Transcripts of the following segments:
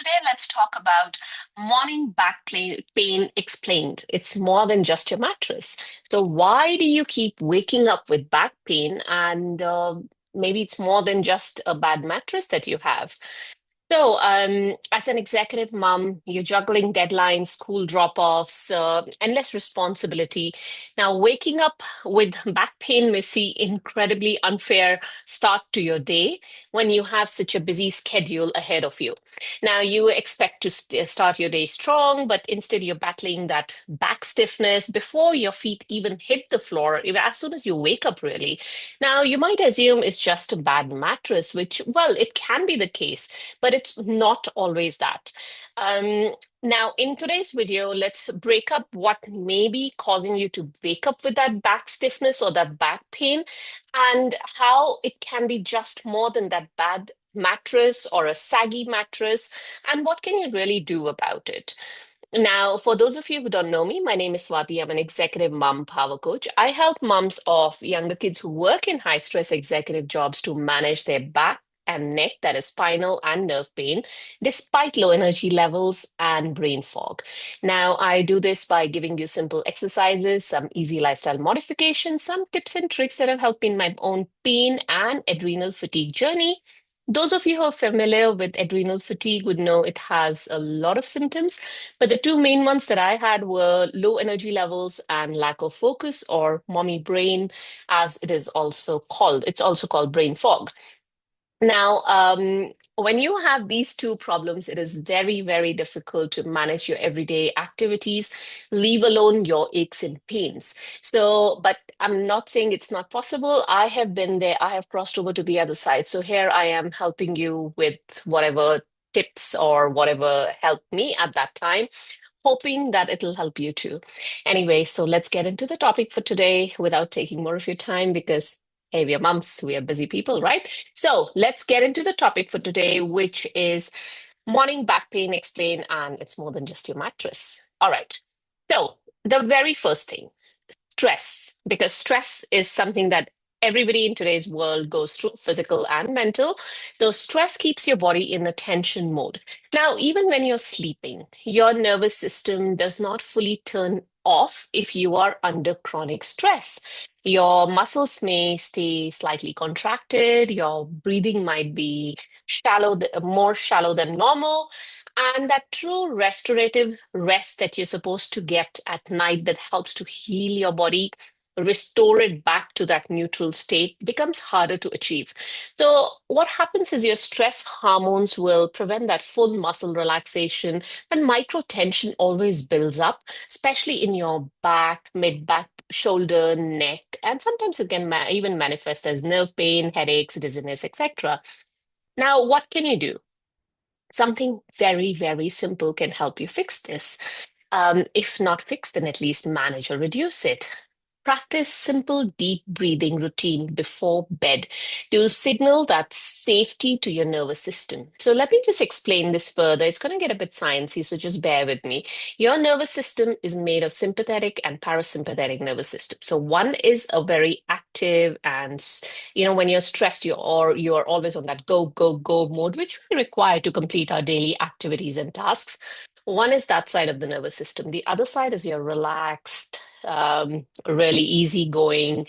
Today let's talk about morning pain explained. It's more than just your mattress. So, why do you keep waking up with back pain? And maybe it's more than just a bad mattress that you have. As an executive mom, you're juggling deadlines, school drop-offs, endless responsibility. Now, waking up with back pain may seem incredibly unfair start to your day when you have such a busy schedule ahead of you. Now, you expect to start your day strong, but instead you're battling that back stiffness before your feet even hit the floor, even as soon as you wake up, really. Now, you might assume it's just a bad mattress, which, well, it can be the case, but it's not always that. Now, in today's video, let's break up what may be causing you to wake up with that back stiffness or that back pain, and how it can be just more than that bad mattress or a saggy mattress, and what can you really do about it? Now, for those of you who don't know me, my name is Swati. I'm an executive mom power coach. I help moms of younger kids who work in high stress executive jobs to manage their back and neck, that is spinal and nerve pain, despite low energy levels and brain fog. Now, I do this by giving you simple exercises, some easy lifestyle modifications, some tips and tricks that have helped in my own pain and adrenal fatigue journey. Those of you who are familiar with adrenal fatigue would know it has a lot of symptoms, but the two main ones that I had were low energy levels and lack of focus, or mommy brain, as it is also called. It's also called brain fog. Now, when you have these two problems, it is very, very difficult to manage your everyday activities, leave alone your aches and pains. So, but I'm not saying it's not possible. I have been there, I have crossed over to the other side. So here I am helping you with whatever tips or whatever helped me at that time, hoping that it'll help you too. Anyway, so let's get into the topic for today without taking more of your time because, hey, we are moms, we are busy people, right? So let's get into the topic for today, which is morning back pain explained, and it's more than just your mattress. All right. So the very first thing, stress, because stress is something that everybody in today's world goes through, physical and mental. So, stress keeps your body in a tension mode. Now, even when you're sleeping, your nervous system does not fully turn off if you are under chronic stress. Your muscles may stay slightly contracted, your breathing might be more shallow than normal, and that true restorative rest that you're supposed to get at night that helps to heal your body, restore it back to that neutral state, becomes harder to achieve. So, what happens is your stress hormones will prevent that full muscle relaxation, and micro tension always builds up, especially in your back, mid back, shoulder, neck, and sometimes it can even manifest as nerve pain, headaches, dizziness, etc. Now, what can you do? Something very, very simple can help you fix this. If not fix, then at least manage or reduce it. Practice simple deep breathing routine before bed to signal that safety to your nervous system. So let me just explain this further. It's going to get a bit sciencey, so just bear with me. Your nervous system is made of sympathetic and parasympathetic nervous system. So one is a very active and when you're stressed, you're always on that go, go, go mode, which we require to complete our daily activities and tasks. One is that side of the nervous system. The other side is your relaxed, really easygoing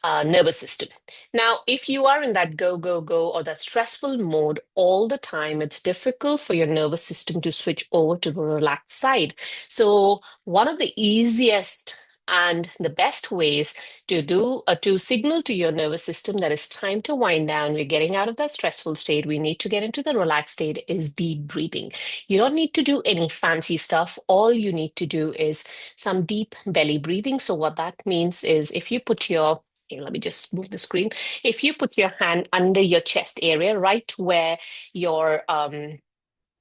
nervous system. Now, if you are in that go, go, go or that stressful mode all the time, it's difficult for your nervous system to switch over to the relaxed side. So, one of the easiest and the best ways to signal to your nervous system that it's time to wind down, we're getting out of that stressful state, we need to get into the relaxed state, is deep breathing. You don't need to do any fancy stuff. All you need to do is some deep belly breathing. So what that means is if you put your okay, let me just move the screen. If you put your hand under your chest area, right where your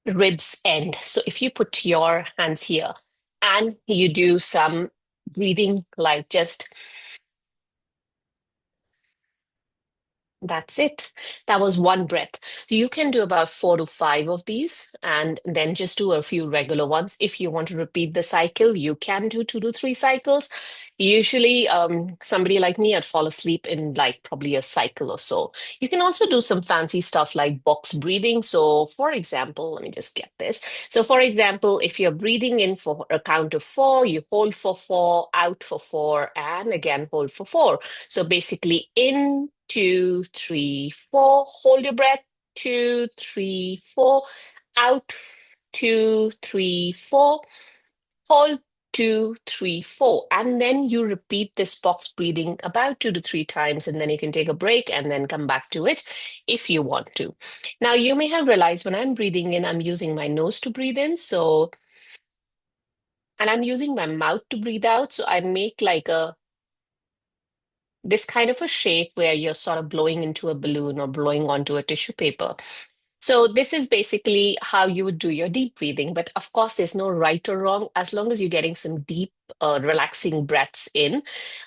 ribs end. So if you put your hands here and you do some breathing, like just That's it. That was one breath. So you can do about 4 to 5 of these and then just do a few regular ones. If you want to repeat the cycle, you can do 2 to 3 cycles. Usually, somebody like me, I'd fall asleep in like probably a cycle or so. You can also do some fancy stuff like box breathing. So, for example, let me just get this. So, for example, if you're breathing in for a count of four, you hold for four, out for four, and again hold for four. So basically, in, two, three, four, hold your breath, two, three, four, out, two, three, four, hold, two, three, four. And then you repeat this box breathing about 2 to 3 times, and then you can take a break and then come back to it if you want to. Now, you may have realized when I'm breathing in, I'm using my nose to breathe in. So, and I'm using my mouth to breathe out. So I make like a this kind of a shape where you're sort of blowing into a balloon or blowing onto a tissue paper. So this is basically how you would do your deep breathing. But of course, there's no right or wrong as long as you're getting some deep, relaxing breaths in.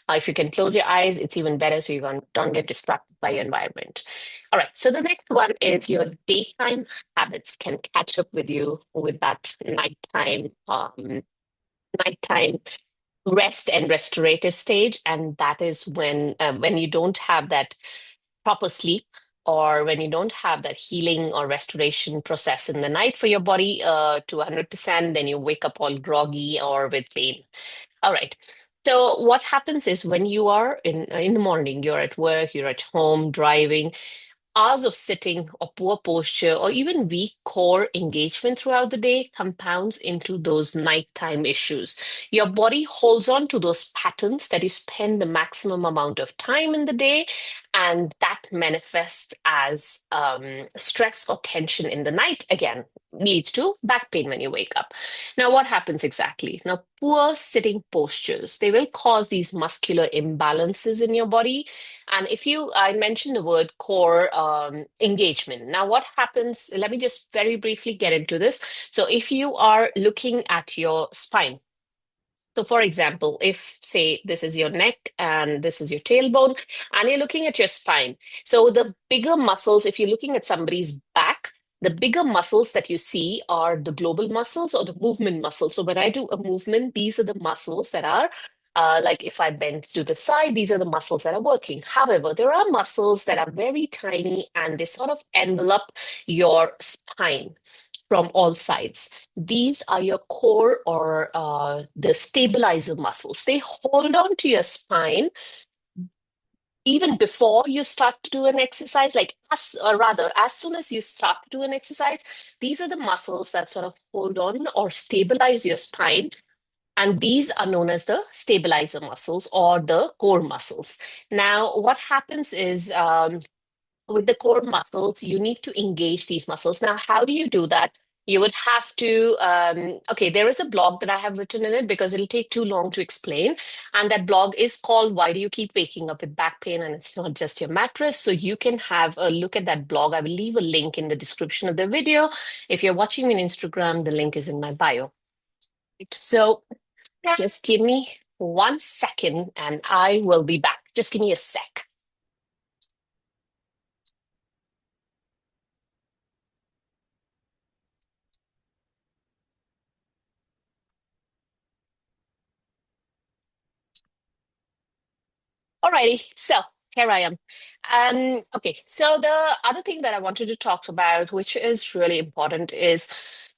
If you can close your eyes, it's even better so you don't get distracted by your environment. All right. So the next one is your daytime habits can catch up with you with that nighttime rest and restorative stage, and that is when you don't have that proper sleep or when you don't have that healing or restoration process in the night for your body to 100%, then you wake up all groggy or with pain. All right. So what happens is when you are in the morning, you're at work, you're at home, driving, hours of sitting or poor posture or even weak core engagement throughout the day compounds into those nighttime issues. Your body holds on to those patterns that you spend the maximum amount of time in the day, and that manifests as stress or tension in the night. Again, leads to back pain when you wake up. Now, what happens exactly? Now, poor sitting postures, they will cause these muscular imbalances in your body, and I mentioned the word core engagement. Now, what happens? Let me just very briefly get into this. So, if you are looking at your spine, so for example, if say this is your neck and this is your tailbone, and you're looking at your spine, so the bigger muscles, if you're looking at somebody's back, the bigger muscles that you see are the global muscles or the movement muscles. So when I do a movement, these are the muscles that are like if I bend to the side, these are the muscles that are working. However, there are muscles that are very tiny and they sort of envelop your spine from all sides. These are your core or the stabilizer muscles. They hold on to your spine even before you start to do an exercise, like as or rather, as soon as you start to do an exercise, these are the muscles that sort of hold on or stabilize your spine. And these are known as the stabilizer muscles or the core muscles. Now, what happens is with the core muscles, you need to engage these muscles. Now, how do you do that? You would have to, okay, there is a blog that I have written in it because it'll take too long to explain. And that blog is called Why Do You Keep Waking Up with Back Pain? And it's not just your mattress. So you can have a look at that blog. I will leave a link in the description of the video. If you're watching me on Instagram, the link is in my bio. So just give me 1 second and I will be back. Just give me a sec. Alrighty, so here I am. Okay, so the other thing that I wanted to talk about, which is really important, is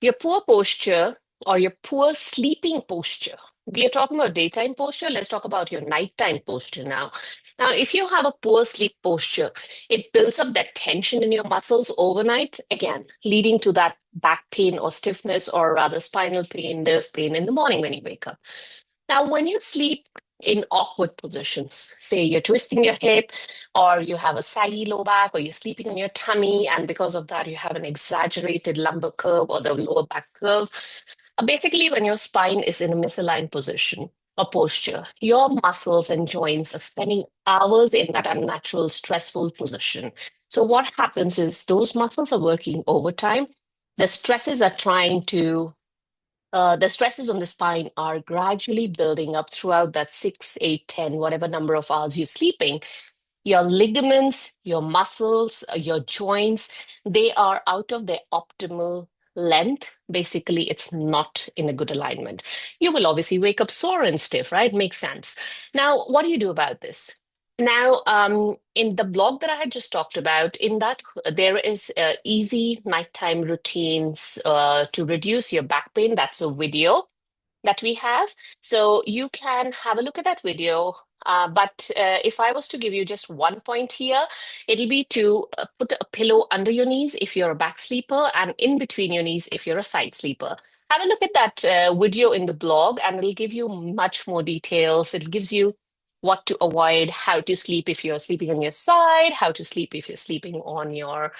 your poor posture or your poor sleeping posture. We are talking about daytime posture. Let's talk about your nighttime posture now. Now, if you have a poor sleep posture, it builds up that tension in your muscles overnight, again, leading to that back pain or stiffness, or rather spinal pain, nerve pain in the morning when you wake up. Now, when you sleep in awkward positions, say you're twisting your hip, or you have a saggy low back, or you're sleeping on your tummy, and because of that, you have an exaggerated lumbar curve or the lower back curve. Basically, when your spine is in a misaligned position or posture, your muscles and joints are spending hours in that unnatural, stressful position. So, what happens is those muscles are working overtime. The stresses are trying to the stresses on the spine are gradually building up throughout that 6, 8, 10, whatever number of hours you're sleeping. Your ligaments, your muscles, your joints, they are out of their optimal length. Basically, it's not in a good alignment. You will obviously wake up sore and stiff, right? Makes sense. Now, what do you do about this? Now, in the blog that I had just talked about, in that there is easy nighttime routines to reduce your back pain. That's a video that we have. So you can have a look at that video. But if I was to give you just one point here, it'll be to put a pillow under your knees if you're a back sleeper and in between your knees if you're a side sleeper. Have a look at that video in the blog, and it'll give you much more details. It gives you what to avoid, how to sleep if you're sleeping on your side, how to sleep if you're sleeping on your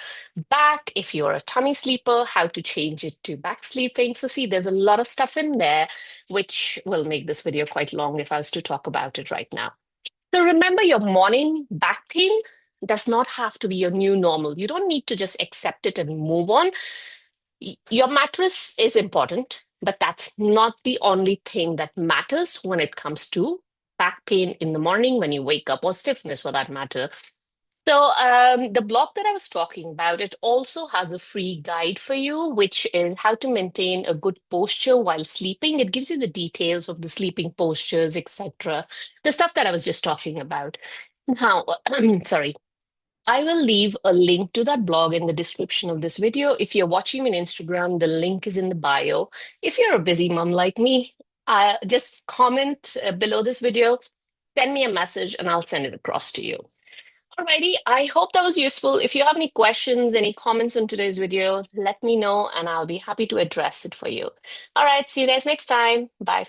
back, if you're a tummy sleeper, how to change it to back sleeping. So, see, there's a lot of stuff in there, which will make this video quite long if I was to talk about it right now. So, remember, your morning back pain does not have to be your new normal. You don't need to just accept it and move on. Your mattress is important, but that's not the only thing that matters when it comes to back pain in the morning when you wake up, or stiffness for that matter. So, the blog that I was talking about, it also has a free guide for you, which is how to maintain a good posture while sleeping. It gives you the details of the sleeping postures, etc. The stuff that I was just talking about. Now, sorry. I will leave a link to that blog in the description of this video. If you're watching me on Instagram, the link is in the bio. If you're a busy mom like me, just comment below this video, send me a message, and I'll send it across to you. Alrighty, I hope that was useful. If you have any questions, any comments on today's video, let me know and I'll be happy to address it for you. All right, see you guys next time. Bye.